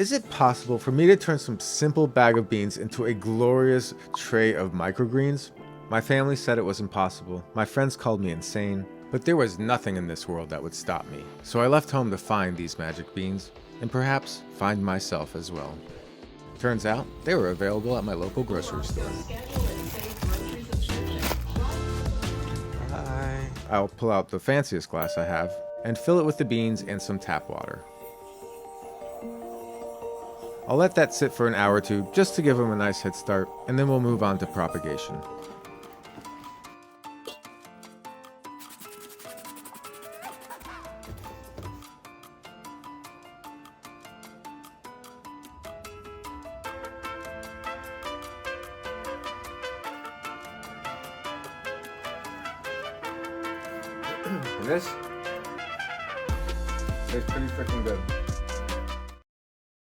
Is it possible for me to turn some simple bag of beans into a glorious tray of microgreens? My family said it was impossible. My friends called me insane. But there was nothing in this world that would stop me. So I left home to find these magic beans, and perhaps find myself as well. Turns out, they were available at my local grocery store. I'll pull out the fanciest glass I have, and fill it with the beans and some tap water. I'll let that sit for an hour or two just to give them a nice head start, and then we'll move on to propagation. This is pretty freaking good.